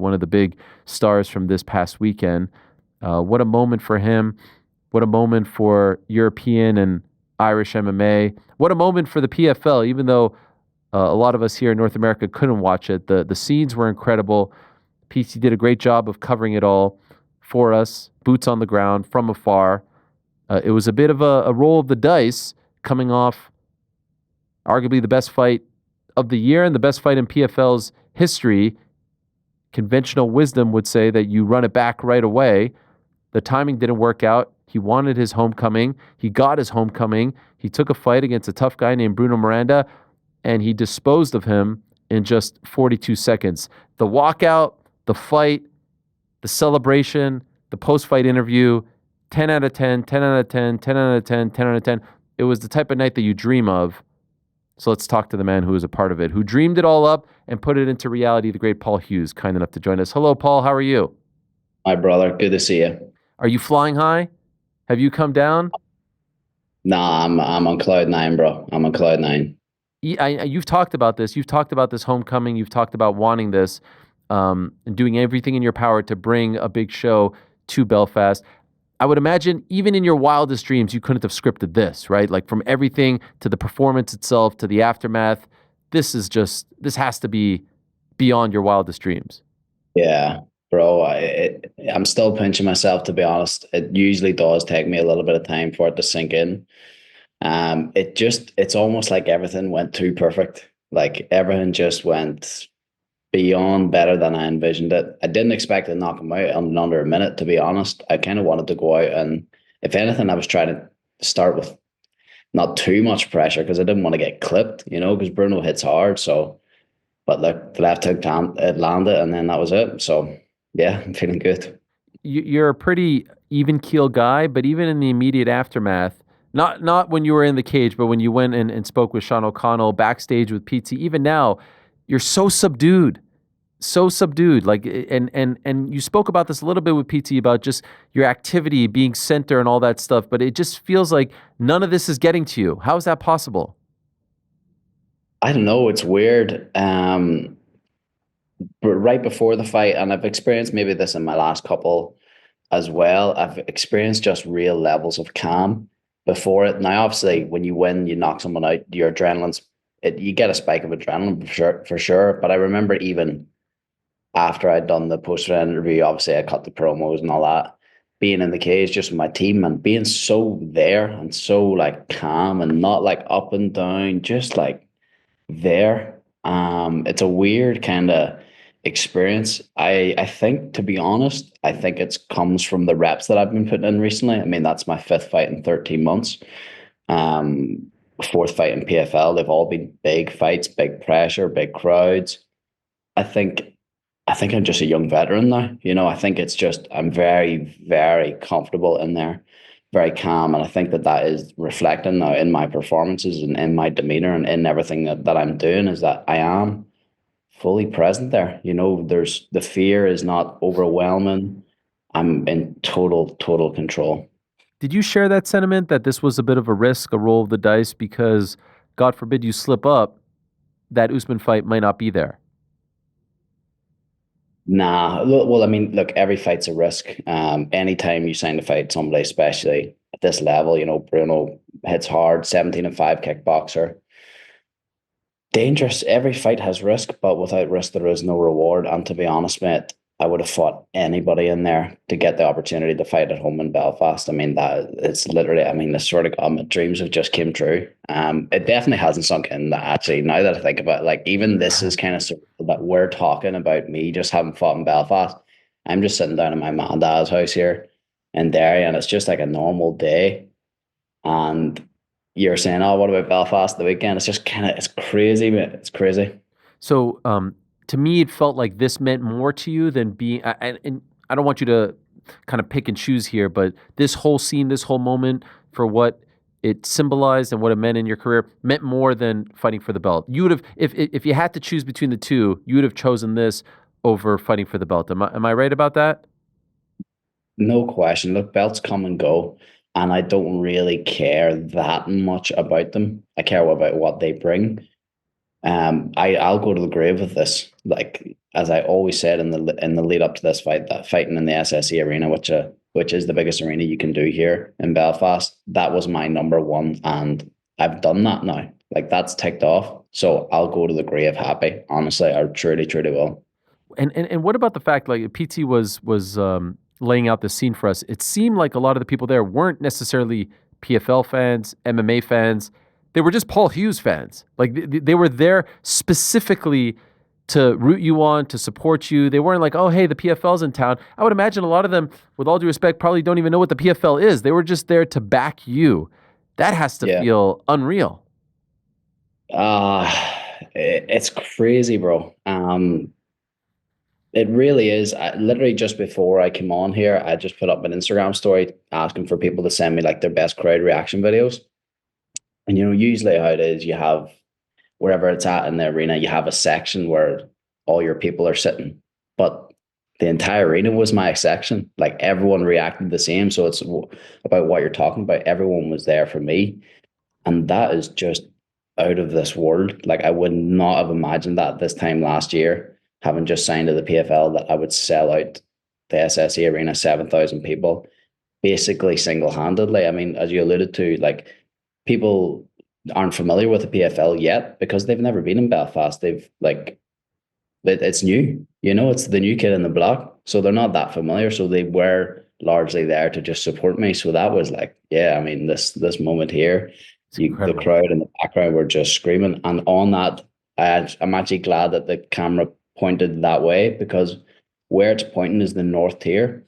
one of the big stars from this past weekend. What a moment for him. What a moment for European and Irish MMA. What a moment for the PFL, even though a lot of us here in North America couldn't watch it. The scenes were incredible. PC did a great job of covering it all for us, boots on the ground from afar. It was a bit of a roll of the dice coming off arguably the best fight of the year and the best fight in PFL's history. Conventional wisdom would say that you run it back right away. The timing didn't work out. He wanted his homecoming. He got his homecoming. He took a fight against a tough guy named Bruno Miranda, and he disposed of him in just 42 seconds. The walkout, the fight, the celebration, the post-fight interview, 10 out of 10, 10 out of 10, 10 out of 10, 10 out of 10. It was the type of night that you dream of. So let's talk to the man who was a part of it, who dreamed it all up and put it into reality, the great Paul Hughes, kind enough to join us. Hello, Paul. How are you? Hi, brother. Good to see you. Are you flying high? Have you come down? Nah, I'm on cloud nine, bro. I'm on cloud nine. You've talked about this. You've talked about this homecoming. You've talked about wanting this and doing everything in your power to bring a big show to Belfast. I would imagine even in your wildest dreams, you couldn't have scripted this, right? Like from everything to the performance itself to the aftermath. This has to be beyond your wildest dreams. Yeah, bro. I'm still pinching myself, to be honest. It usually does take me a little bit of time for it to sink in. It's almost like everything went too perfect. Like everything just went beyond better than I envisioned it. I didn't expect to knock him out in under a minute, to be honest. I kind of wanted to go out and, if anything, I was trying to start with not too much pressure because I didn't want to get clipped, because Bruno hits hard. So, but look, the left hook it landed, and then that was it. So, yeah, I'm feeling good. You're a pretty even keel guy, but even in the immediate aftermath, not when you were in the cage, but when you went and spoke with Sean O'Connell backstage with PT, even now, you're so subdued. So subdued. Like and you spoke about this a little bit with PT about just your activity being center and all that stuff, but it just feels like none of this is getting to you. How is that possible? I don't know. It's weird. But right before the fight, and I've experienced maybe this in my last couple as well, I've experienced just real levels of calm before it. Now, obviously, when you win, you knock someone out, your you get a spike of adrenaline for sure. But I remember even after I'd done the post-fight interview, obviously I cut the promos and all that, being in the cage just with my team and being so there and so like calm and not like up and down, just like there. It's a weird kind of experience. I think, to be honest, I think it comes from the reps that I've been putting in recently. I mean, that's my fifth fight in 13 months. Fourth fight in PFL. They've all been big fights, big pressure, big crowds. I think I think I'm just a young veteran now. I think it's just I'm very, very comfortable in there, very calm, and I think that is reflecting now in my performances and in my demeanor and in everything that I'm doing is that I am fully present there. There's the fear is not overwhelming. I'm in total control. Did you share that sentiment that this was a bit of a risk, a roll of the dice, because God forbid you slip up, that Usman fight might not be there? Nah, well, I mean, look, every fight's a risk. Anytime you sign to fight somebody, especially at this level, Bruno hits hard, 17-5 kickboxer. Dangerous. Every fight has risk, but without risk, there is no reward. And to be honest, mate, I would have fought anybody in there to get the opportunity to fight at home in Belfast. I mean, that it's literally, I mean, the sort of my dreams have just came true. It definitely hasn't sunk in that actually. Now that I think about it, like even this is kind of surreal that we're talking about me just having fought in Belfast. I'm just sitting down in my mum and dad's house here in Derry, and it's just like a normal day. And you're saying, "Oh, what about Belfast the weekend?" It's just kind of it's crazy, mate. It's crazy. So, to me, it felt like this meant more to you than being. And I don't want you to kind of pick and choose here, but this whole scene, this whole moment, for what it symbolized and what it meant in your career, meant more than fighting for the belt. You would have, if you had to choose between the two, you would have chosen this over fighting for the belt. Am I right about that? No question. Look, belts come and go, and I don't really care that much about them. I care about what they bring. I'll go to the grave with this. Like as I always said in the lead up to this fight, that fighting in the SSE arena, which is the biggest arena you can do here in Belfast, that was my number one, and I've done that now. Like that's ticked off. So I'll go to the grave happy. Honestly, I truly, truly will. And what about the fact like PT was laying out the scene for us? It seemed like a lot of the people there weren't necessarily PFL fans, MMA fans. They were just Paul Hughes fans. Like they were there specifically to root you on, to support you. They weren't like, oh, hey, the PFL's in town. I would imagine a lot of them, with all due respect, probably don't even know what the PFL is. They were just there to back you. That has to Yeah. feel unreal. Uh it's crazy, bro. It really is. Literally just before I came on here, I just put up an Instagram story asking for people to send me like their best crowd reaction videos. And usually how it is, you have wherever it's at in the arena, you have a section where all your people are sitting. But the entire arena was my section. Like everyone reacted the same. So it's about what you're talking about. Everyone was there for me. And that is just out of this world. Like I would not have imagined that this time last year, having just signed to the PFL, that I would sell out the SSE arena, 7,000 people, basically single-handedly. I mean, as you alluded to, like people aren't familiar with the PFL yet because they've never been in Belfast. They've like it's new, it's the new kid in the block. So they're not that familiar. So they were largely there to just support me. So that was like, yeah, I mean, this moment here, the crowd in the background were just screaming. And on that, I'm actually glad that the camera pointed that way, because where it's pointing is the north tier.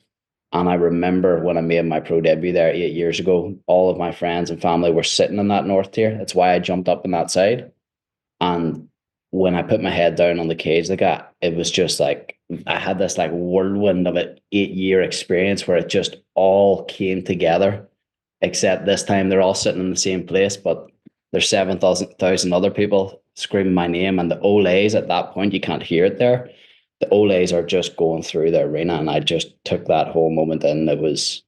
And I remember when I made my pro debut there 8 years ago, all of my friends and family were sitting in that north tier. That's why I jumped up on that side. And when I put my head down on the cage, it was just like I had this like whirlwind of an 8-year experience where it just all came together. Except this time they're all sitting in the same place, but there's 7,000 other people screaming my name, and the Olays at that point, you can't hear it there. The Olays are just going through the arena, and I just took that whole moment in. It was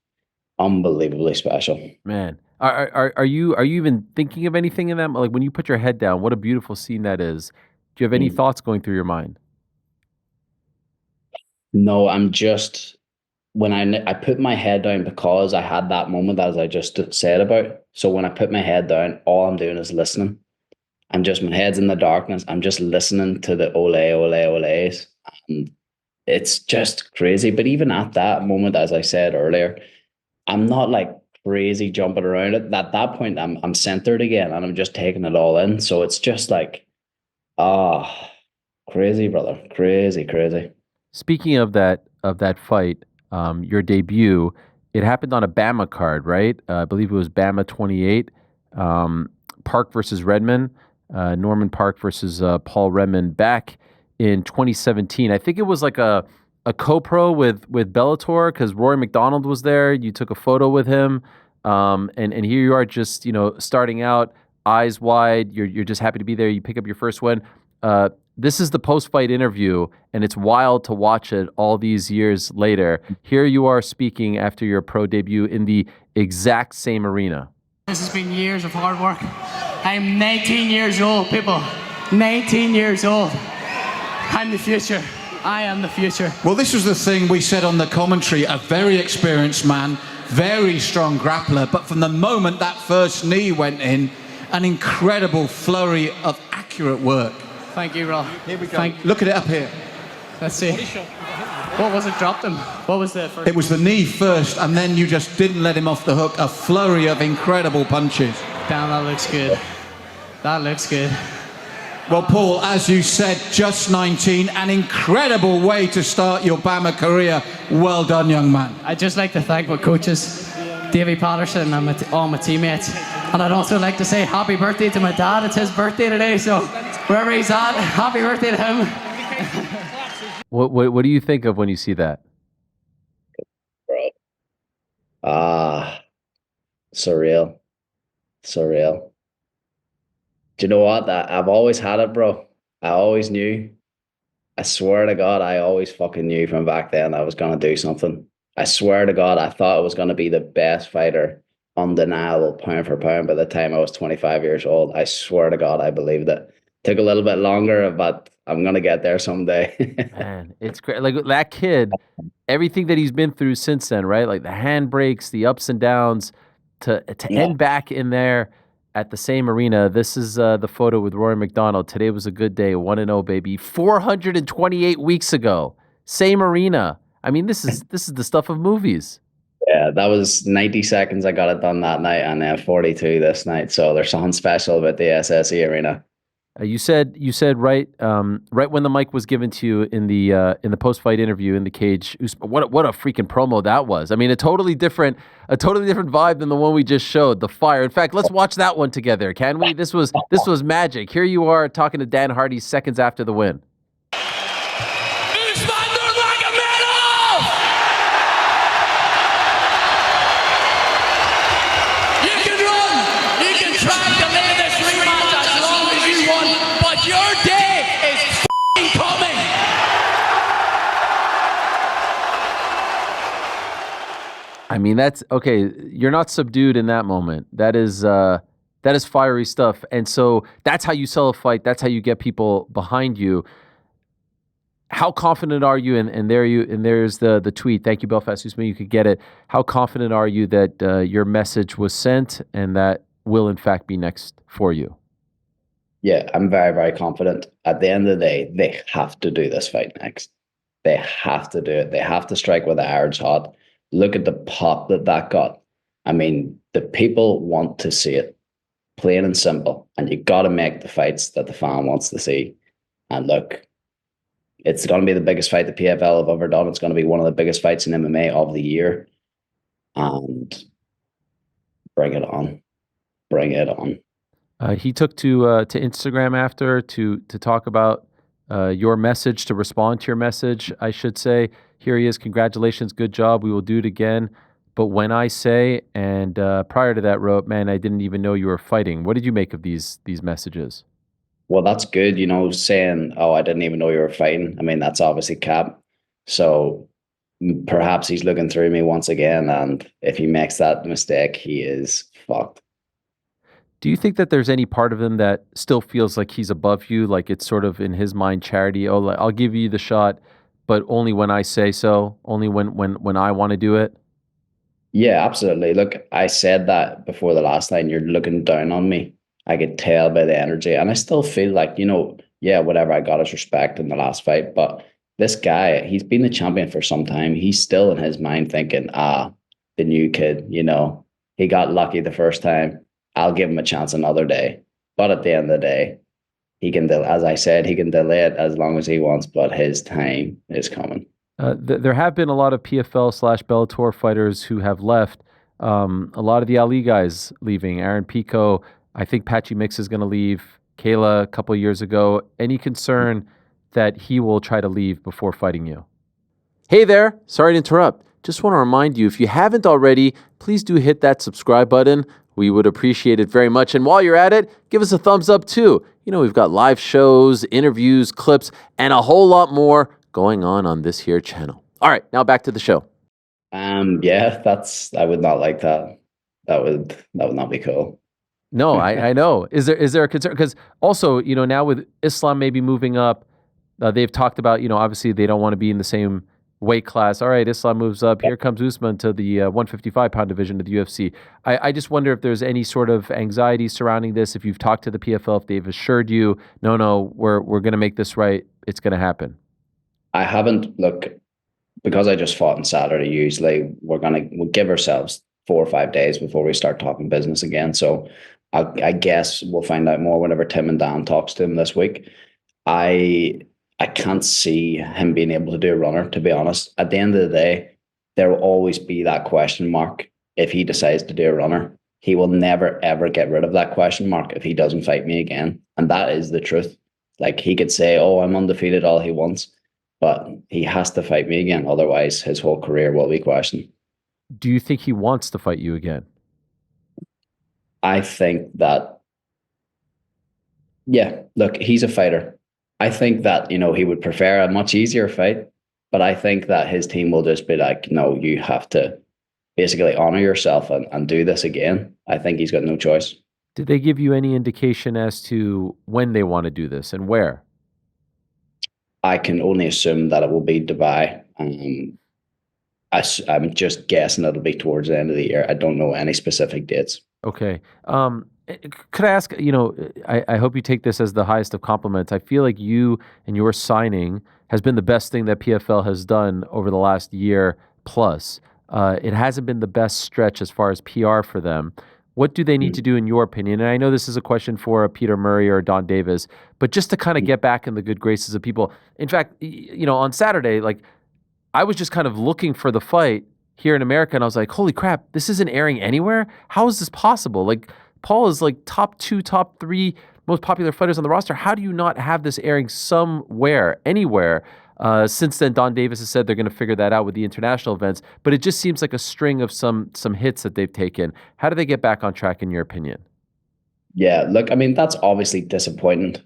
unbelievably special. Man, are you even thinking of anything in that? Like when you put your head down, what a beautiful scene that is. Do you have any thoughts going through your mind? No, I'm just when I put my head down, because I had that moment as I just said about. So when I put my head down, all I'm doing is listening. My head's in the darkness. I'm just listening to the ole, ole, oles. And it's just crazy. But even at that moment, as I said earlier, I'm not like crazy jumping around it. At that point, I'm centered again and I'm just taking it all in. So it's just like, ah, crazy, brother. Crazy, crazy. Speaking of that fight, your debut, it happened on a Bama card, right? I believe it was Bama 28, Park versus Redmond, Norman Park versus Paul Redmond back in 2017. I think it was like a co-pro with Bellator because Rory McDonald was there. You took a photo with him, and here you are, just starting out, eyes wide. You're just happy to be there. You pick up your first win. This is the post-fight interview, and it's wild to watch it all these years later. Here you are speaking after your pro debut in the exact same arena. This has been years of hard work. I'm 19 years old, people. 19 years old. I'm the future. I am the future. Well, this was the thing we said on the commentary. A very experienced man, very strong grappler, but from the moment that first knee went in, an incredible flurry of accurate work. Thank you, Rob. Here we go. Look at it up here. Let's see. What was it dropped him? What was the first? It was the knee first, and then you just didn't let him off the hook. A flurry of incredible punches. Damn, that looks good. That looks good. Well, Paul, as you said, just 19, an incredible way to start your Bama career. Well done, young man. I'd just like to thank my coaches, Davey Patterson, and all my teammates. And I'd also like to say happy birthday to my dad. It's his birthday today, so wherever he's at, happy birthday to him. What do you think of when you see that? Surreal. Surreal. Do you know what? I've always had it, bro. I always knew. I swear to God, I always fucking knew from back then I was going to do something. I swear to God, I thought I was going to be the best fighter, undeniable, pound for pound, by the time I was 25 years old. I swear to God, I believed it. Took a little bit longer, but I'm gonna get there someday. Man, it's great. Like that kid, everything that he's been through since then, right? Like the handbrakes, the ups and downs, to Yeah. end back in there at the same arena. This is the photo with Rory McDonald. Today was a good day, 1-0, baby. 428 weeks ago, same arena. I mean, this is the stuff of movies. Yeah, that was 90 seconds. I got it done that night, and then 42 this night. So there's something special about the SSE Arena. You said right when the mic was given to you in the post fight interview in the cage. What a freaking promo that was! I mean, a totally different vibe than the one we just showed. The fire. In fact, let's watch that one together, can we? This was magic. Here you are talking to Dan Hardy seconds after the win. Usman Nurmagomedov! You can run, you can try to delay this rematch as long as you want, but your day is f***ing coming. I mean, that's okay. You're not subdued in that moment. That is fiery stuff. And so that's how you sell a fight. That's how you get people behind you. How confident are you? And there's the tweet. Thank you, Belfast Usman. You could get it. How confident are you that your message was sent and that will in fact be next for you? Yeah, I'm very, very confident. At the end of the day, they have to do this fight next. They have to do it. They have to strike with the irons hot. Look at the pop that got. I mean, the people want to see it, plain and simple. And you got to make the fights that the fan wants to see. And look, it's going to be the biggest fight the PFL have ever done. It's going to be one of the biggest fights in MMA of the year. And bring it on. Bring it on. He took to Instagram after to talk about your message, to respond to your message, I should say. Here he is. Congratulations. Good job. We will do it again. But when I say, and prior to that wrote, man, I didn't even know you were fighting. What did you make of these messages? Well, that's good, saying, oh, I didn't even know you were fighting. I mean, that's obviously cap. So perhaps he's looking through me once again. And if he makes that mistake, he is fucked. Do you think that there's any part of him that still feels like he's above you? Like it's sort of in his mind charity. Oh, I'll give you the shot, but only when I say so, only when I want to do it. Yeah, absolutely. Look, I said that before the last night. You're looking down on me. I could tell by the energy, and I still feel like, yeah, whatever. I got his respect in the last fight, but this guy, he's been the champion for some time. He's still in his mind thinking, the new kid, he got lucky the first time. I'll give him a chance another day. But at the end of the day, he can, as I said, he can delay it as long as he wants, but his time is coming. There have been a lot of PFL/Bellator fighters who have left. A lot of the Ali guys leaving. Aaron Pico, I think Patchy Mix is going to leave. Kayla a couple of years ago. Any concern that he will try to leave before fighting you? Hey there. Sorry to interrupt. Just want to remind you, if you haven't already, please do hit that subscribe button. We would appreciate it very much. And while you're at it, give us a thumbs up too. We've got live shows, interviews, clips, and a whole lot more going on this here channel. All right, now back to the show. Yeah, I would not like that. That would not be cool. No, I know. Is there a concern? Because also, now with Islam maybe moving up, they've talked about, obviously they don't want to be in the same weight class. All right, Islam moves up. Here comes Usman to the 155-pound division of the UFC. I just wonder if there's any sort of anxiety surrounding this. If you've talked to the PFL, if they've assured you, no, we're going to make this right. It's going to happen. I haven't. Look, because I just fought on Saturday. Usually we'll give ourselves 4 or 5 days before we start talking business again. So I guess we'll find out more whenever Tim and Dan talks to him this week. I can't see him being able to do a runner, to be honest. At the end of the day, there will always be that question mark if he decides to do a runner. He will never, ever get rid of that question mark if he doesn't fight me again. And that is the truth. Like, he could say, oh, I'm undefeated all he wants, but he has to fight me again. Otherwise, his whole career will be questioned. Do you think he wants to fight you again? I think that, yeah, look, he's a fighter. I think that, he would prefer a much easier fight, but I think that his team will just be like, no, you have to basically honor yourself and do this again. I think he's got no choice. Did they give you any indication as to when they want to do this and where? I can only assume that it will be Dubai. I'm just guessing it'll be towards the end of the year. I don't know any specific dates. Okay. Could I ask, I hope you take this as the highest of compliments. I feel like you and your signing has been the best thing that PFL has done over the last year plus. It hasn't been the best stretch as far as PR for them. What do they need to do, in your opinion? And I know this is a question for a Peter Murray or a Don Davis, but just to kind of get back in the good graces of people. In fact, on Saturday, like, I was just kind of looking for the fight here in America, and I was like, holy crap, this isn't airing anywhere? How is this possible? Like, Paul is like top 2, top 3 most popular fighters on the roster. How do you not have this airing somewhere, anywhere? Since then, Don Davis has said they're going to figure that out with the international events, but it just seems like a string of some hits that they've taken. How do they get back on track, in your opinion? Yeah, look, I mean, that's obviously disappointing.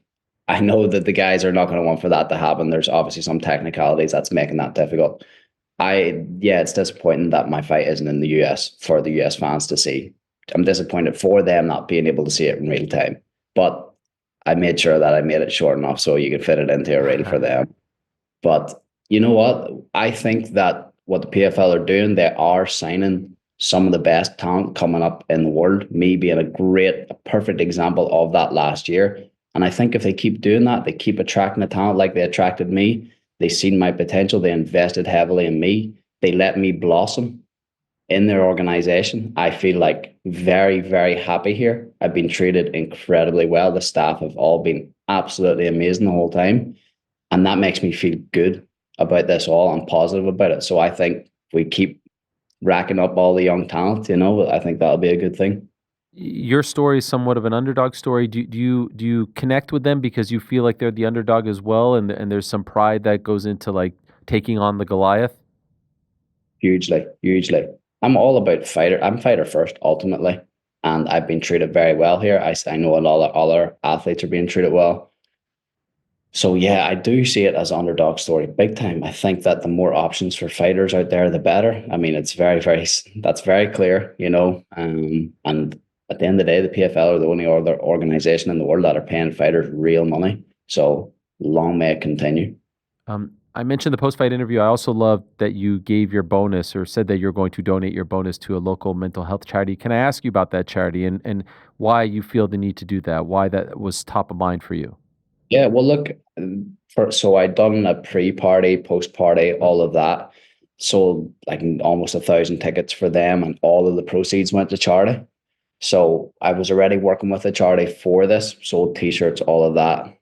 I know that the guys are not going to want for that to happen. There's obviously some technicalities that's making that difficult. It's disappointing that my fight isn't in the US for the US fans to see. I'm disappointed for them not being able to see it in real time. But I made sure that I made it short enough so you could fit it into a reel for them. But you know what? I think that what the PFL are doing, they are signing some of the best talent coming up in the world. Me being a perfect example of that last year. And I think if they keep doing that, they keep attracting the talent like they attracted me. They seen my potential. They invested heavily in me. They let me blossom in their organization. I feel like very, very happy here. I've been treated incredibly well. The staff have all been absolutely amazing the whole time. And that makes me feel good about this all. I'm positive about it. So I think if we keep racking up all the young talent, I think that'll be a good thing. Your story is somewhat of an underdog story. Do you connect with them because you feel like they're the underdog as well, and there's some pride that goes into like taking on the Goliath? Hugely, hugely. I'm all about fighter. I'm fighter first, ultimately. And I've been treated very well here. I know a lot of other athletes are being treated well. So yeah, I do see it as an underdog story, big time. I think that the more options for fighters out there, the better. I mean, it's that's very clear, and at the end of the day, the PFL are the only other organization in the world that are paying fighters real money. So long may it continue. I mentioned the post-fight interview. I also loved that you gave your bonus, or said that you're going to donate your bonus to a local mental health charity. Can I ask you about that charity and why you feel the need to do that? Why that was top of mind for you? Yeah, well, look, so I done a pre-party, post-party, all of that. Sold like almost 1,000 tickets for them, and all of the proceeds went to charity. So I was already working with a charity for this, sold t-shirts, all of that.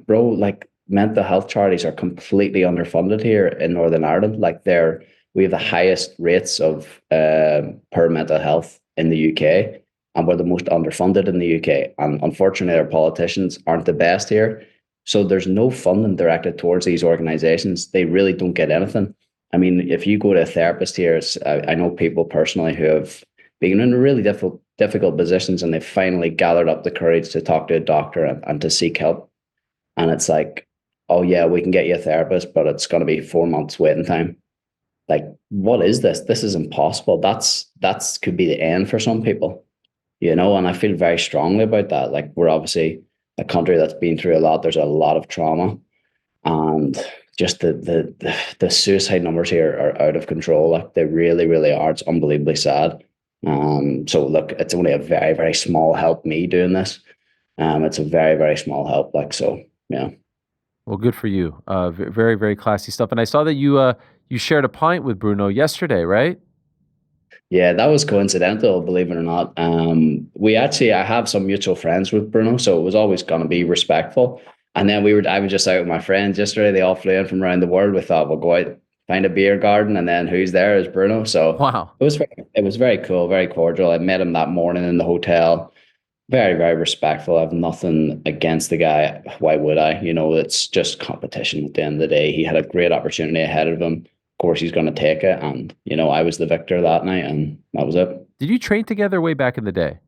Bro, like, mental health charities are completely underfunded here in Northern Ireland. Like, we have the highest rates of per mental health in the UK, and we're the most underfunded in the UK. And unfortunately, our politicians aren't the best here. So there's no funding directed towards these organizations. They really don't get anything. I mean, if you go to a therapist here, I know people personally who have been in really difficult positions, and they've finally gathered up the courage to talk to a doctor and to seek help. And it's like, oh yeah, we can get you a therapist, but it's going to be 4 months waiting time. Like, what is this? This is impossible. That's could be the end for some people, and I feel very strongly about that. Like, we're obviously a country that's been through a lot. There's a lot of trauma, and just the suicide numbers here are out of control. Like, they really, really are. It's unbelievably sad. So look, it's only a very, very small help me doing this. It's a very, very small help. Like, so yeah. Well, good for you. Very, very classy stuff. And I saw that you shared a pint with Bruno yesterday, right? Yeah, that was coincidental, believe it or not. I have some mutual friends with Bruno, so it was always going to be respectful. And then I was just out with my friends yesterday. They all flew in from around the world. We thought we'll go out, find a beer garden, and then who's there is Bruno. So wow, it was very cool, very cordial. I met him that morning in the hotel. Very, very respectful. I have nothing against the guy. Why would I? It's just competition at the end of the day. He had a great opportunity ahead of him. Of course, he's going to take it. And, I was the victor that night, and that was it. Did you train together way back in the day?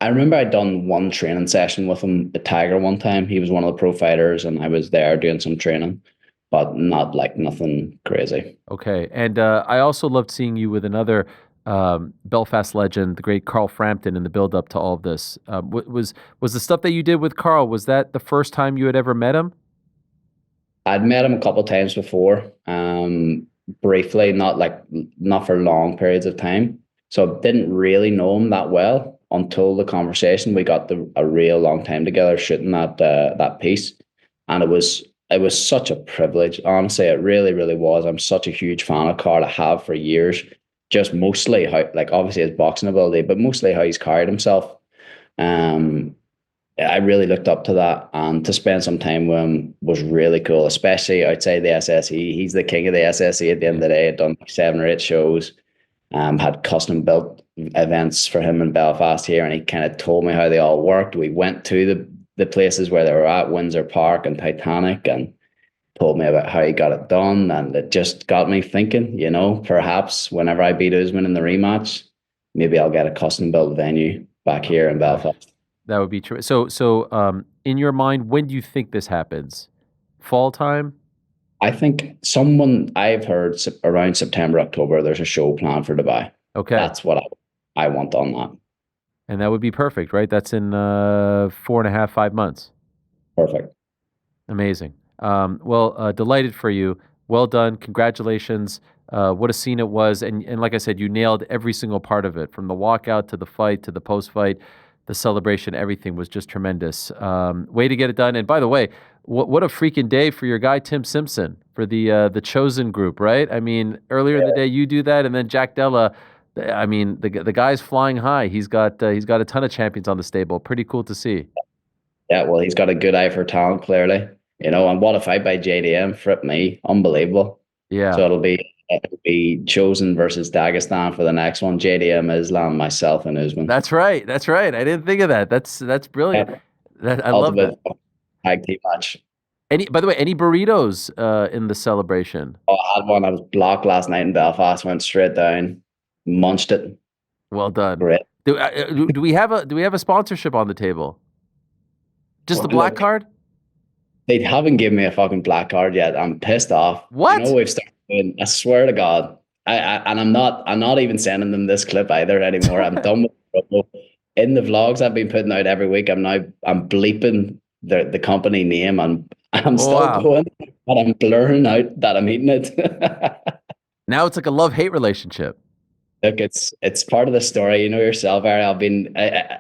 I remember I'd done one training session with him at Tiger one time. He was one of the pro fighters, and I was there doing some training, but not like nothing crazy. Okay. And I also loved seeing you with another Belfast legend, the great Carl Frampton, in the build-up to all of this. Was the stuff that you did with Carl, was that the first time you had ever met him? I'd met him a couple of times before, briefly, not for long periods of time. So I didn't really know him that well until the conversation. We got a real long time together shooting that piece, and it was such a privilege. Honestly, it really, really was. I'm such a huge fan of Carl. I have for years. Just mostly how, like, obviously his boxing ability, but mostly how he's carried himself. I really looked up to that, and to spend some time with him was really cool, especially outside the SSE. He's the king of the SSE at the end of the day. I'd done 7 or 8 shows, had custom built events for him in Belfast here, and he kind of told me how they all worked. We went to the places where they were at, Windsor Park and Titanic, and told me about how he got it done, and it just got me thinking, perhaps whenever I beat Usman in the rematch, maybe I'll get a custom built venue back here in Belfast. That would be true. So, in your mind, when do you think this happens? Fall time? I think I've heard around September, October, there's a show planned for Dubai. Okay. That's what I want on that. And that would be perfect, right? That's in 4.5, 5 months. Perfect. Amazing. Well, delighted for you. Well done. Congratulations. What a scene it was. And like I said, you nailed every single part of it, from the walkout to the fight to the post-fight, the celebration. Everything was just tremendous. Way to get it done. And by the way, what a freaking day for your guy, Tim Simpson, for the Chosen group, right? I mean, earlier in the day, you do that, and then Jack Della. I mean, the guy's flying high. He's got a ton of champions on the stable. Pretty cool to see. Yeah, well, he's got a good eye for talent, clearly. And what a fight by JDM, fripped me. Unbelievable. Yeah. So it'll be Chosen versus Dagestan for the next one. JDM, Islam, myself, and Usman. That's right. That's right. I didn't think of that. That's brilliant. Yeah. I love that. Tag team match. By the way, any burritos in the celebration? Oh, I had one. I was blocked last night in Belfast. Went straight down, munched it. Well done. Great. Do we have a sponsorship on the table? Just the black card? They haven't given me a fucking black card yet. I'm pissed off. What? We've started doing, I swear to God. I'm not even sending them this clip either anymore. I'm done with it. In the vlogs I've been putting out every week, I'm bleeping the company name, and I'm still going, but I'm blurring out that I'm eating it. Now it's like a love-hate relationship. Look, it's part of the story. You know yourself, Ariel.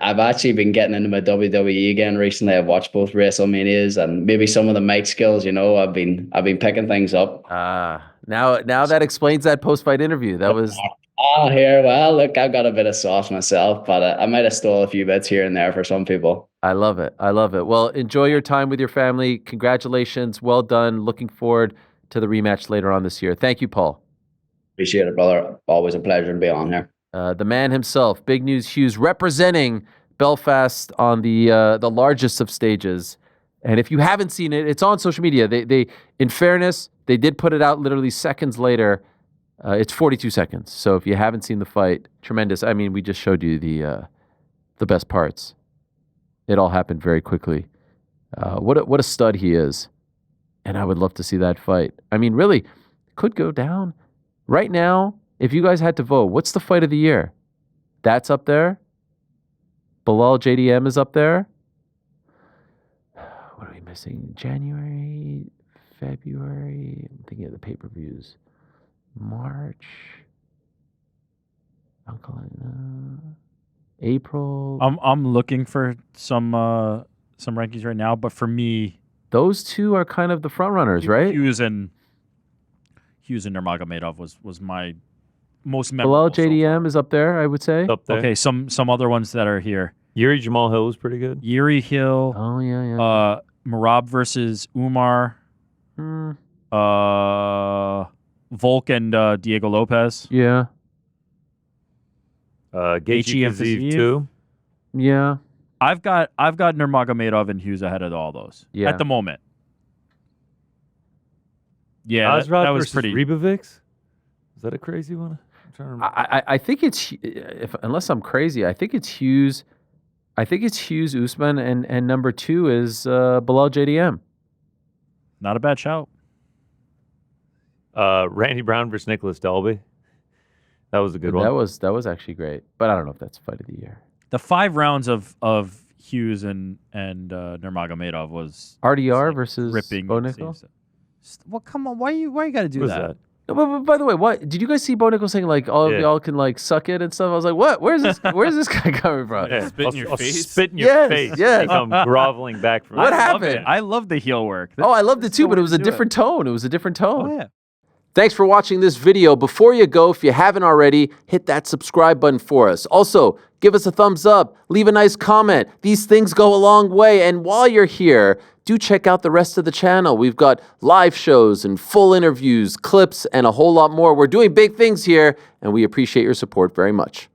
I've actually been getting into my WWE again recently. I've watched both WrestleManias and maybe some of the mic skills. I've been picking things up. Now that explains that post-fight interview. That was here. Well, look, I've got a bit of sauce myself, but I might have stole a few bits here and there for some people. I love it. I love it. Well, enjoy your time with your family. Congratulations. Well done. Looking forward to the rematch later on this year. Thank you, Paul. Appreciate it, brother. Always a pleasure to be on here. The man himself, Big News Hughes, representing Belfast on the largest of stages. And if you haven't seen it, it's on social media. They in fairness, they did put it out literally seconds later. It's 42 seconds. So if you haven't seen the fight, tremendous. I mean, we just showed you the best parts. It all happened very quickly. What a stud he is. And I would love to see that fight. I mean, really, could go down. Right now, if you guys had to vote, what's the fight of the year? That's up there. Bilal JDM is up there. What are we missing? January, February. I'm thinking of the pay-per-views. March. April. I'm looking for some rankings right now, but for me, those two are kind of the front runners, right? Hughes and Nurmagomedov was my most memorable. Bilal JDM is up there, I would say. Up there. Okay, some other ones that are here. Yuri Jamal Hill was pretty good. Yuri Hill. Oh yeah. Marab versus Umar. Volk and Diego Lopez. Yeah. Gaethje and Fiziev too. Yeah. I've got Nurmagomedov and Hughes ahead of all those at the moment. Yeah, that was pretty. Ribovics? Is that a crazy one? I'm trying to remember. I think it's, unless I'm crazy, I think it's Hughes. I think it's Hughes, Usman, and number 2 is Bilal JDM. Not a bad shout. Randy Brown versus Nicholas Dalby. That was a good one. That was actually great. But I don't know if that's fight of the year. The 5 rounds of Hughes and Nurmagomedov was RDR like versus ripping. Bo Nickel? Well, come on. Why you got to do What was that? that? No, but by the way, what did you guys see Bo Nickel saying like all of y'all can like suck it and stuff? I was like, what? Where's this guy coming from? Yeah. Spit in your I'll face? Spit in your Yes, face. yes. Come groveling back from What I love happened? it. I love the heel work. Oh, I loved it That's the too, but way it was to a do different tone. It was a different tone. Oh yeah. Thanks for watching this video. Before you go, if you haven't already, hit that subscribe button for us. Also, give us a thumbs up, leave a nice comment. These things go a long way. And while you're here, do check out the rest of the channel. We've got live shows and full interviews, clips, and a whole lot more. We're doing big things here, and we appreciate your support very much.